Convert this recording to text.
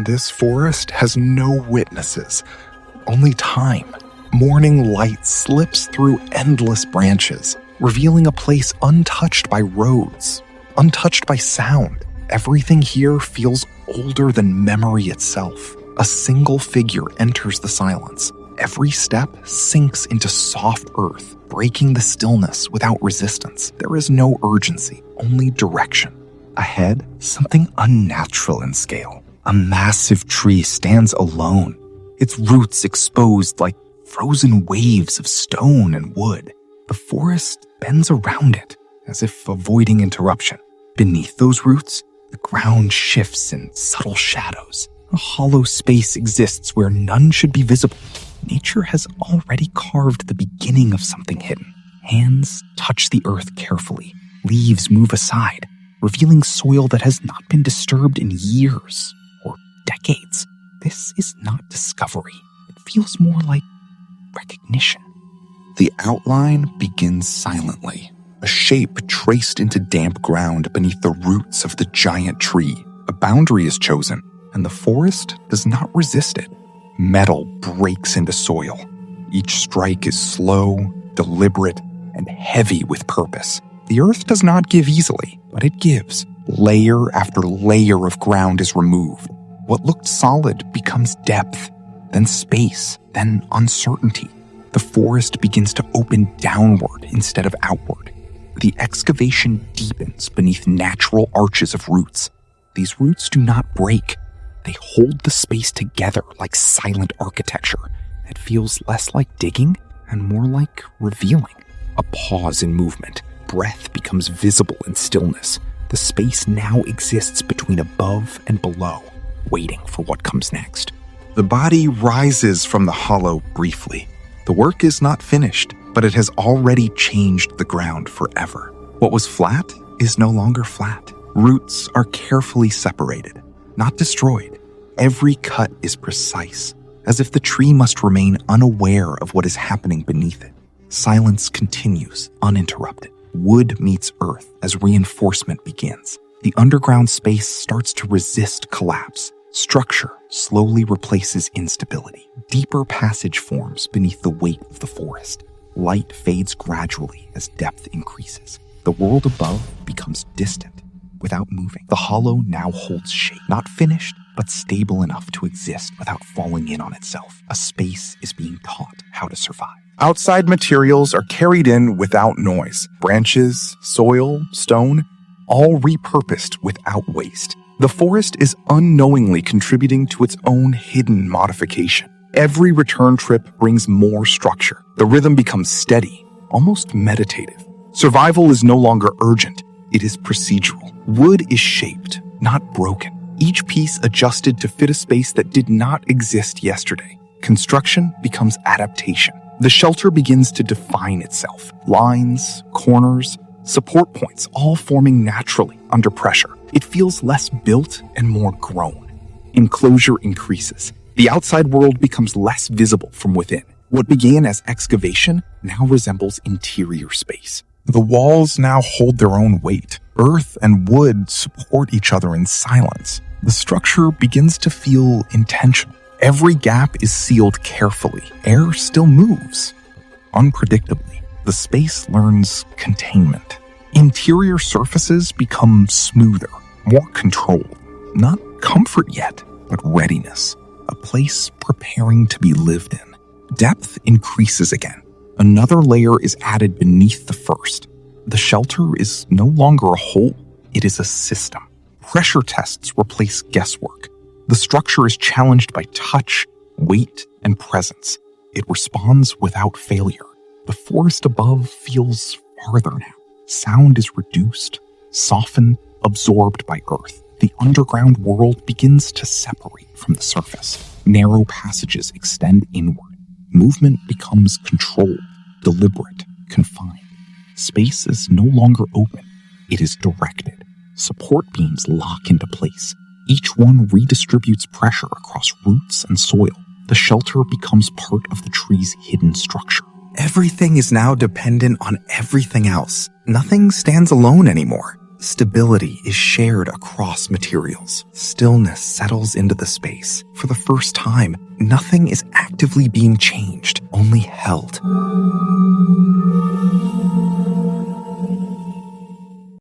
This forest has no witnesses, only time. Morning light slips through endless branches, revealing a place untouched by roads, untouched by sound. Everything here feels older than memory itself. A single figure enters the silence. Every step sinks into soft earth, breaking the stillness without resistance. There is no urgency, only direction. Ahead, something unnatural in scale. A massive tree stands alone, its roots exposed like frozen waves of stone and wood. The forest bends around it, as if avoiding interruption. Beneath those roots, the ground shifts in subtle shadows. A hollow space exists where none should be visible. Nature has already carved the beginning of something hidden. Hands touch the earth carefully. Leaves move aside, revealing soil that has not been disturbed in years or decades. This is not discovery. It feels more like recognition. The outline begins silently, a shape traced into damp ground beneath the roots of the giant tree. A boundary is chosen, and the forest does not resist it. Metal breaks into soil. Each strike is slow, deliberate, and heavy with purpose. The earth does not give easily, but it gives. Layer after layer of ground is removed. What looked solid becomes depth, then space, then uncertainty. The forest begins to open downward instead of outward. The excavation deepens beneath natural arches of roots. These roots do not break. They hold the space together like silent architecture. It feels less like digging and more like revealing. A pause in movement. Breath becomes visible in stillness. The space now exists between above and below, waiting for what comes next. The body rises from the hollow briefly. The work is not finished, but it has already changed the ground forever. What was flat is no longer flat. Roots are carefully separated, not destroyed. Every cut is precise, as if the tree must remain unaware of what is happening beneath it. Silence continues, uninterrupted. Wood meets earth as reinforcement begins. The underground space starts to resist collapse. Structure slowly replaces instability. Deeper passage forms beneath the weight of the forest. Light fades gradually as depth increases. The world above becomes distant, without moving. The hollow now holds shape, not finished, but stable enough to exist without falling in on itself. A space is being taught how to survive. Outside materials are carried in without noise. Branches, soil, stone, all repurposed without waste. The forest is unknowingly contributing to its own hidden modification. Every return trip brings more structure. The rhythm becomes steady, almost meditative. Survival is no longer urgent. It is procedural. Wood is shaped, not broken. Each piece adjusted to fit a space that did not exist yesterday. Construction becomes adaptation. The shelter begins to define itself. Lines, corners, support points, all forming naturally under pressure. It feels less built and more grown. Enclosure increases. The outside world becomes less visible from within. What began as excavation now resembles interior space. The walls now hold their own weight. Earth and wood support each other in silence. The structure begins to feel intentional. Every gap is sealed carefully. Air still moves. Unpredictably, the space learns containment. Interior surfaces become smoother, more controlled. Not comfort yet, but readiness. A place preparing to be lived in. Depth increases again. Another layer is added beneath the first. The shelter is no longer a hole, it is a system. Pressure tests replace guesswork. The structure is challenged by touch, weight, and presence. It responds without failure. The forest above feels farther now. Sound is reduced, softened, absorbed by earth. The underground world begins to separate from the surface. Narrow passages extend inward. Movement becomes controlled, deliberate, confined. Space is no longer open. It is directed. Support beams lock into place. Each one redistributes pressure across roots and soil. The shelter becomes part of the tree's hidden structure. Everything is now dependent on everything else. Nothing stands alone anymore. Stability is shared across materials. Stillness settles into the space. For the first time, nothing is actively being changed, only held.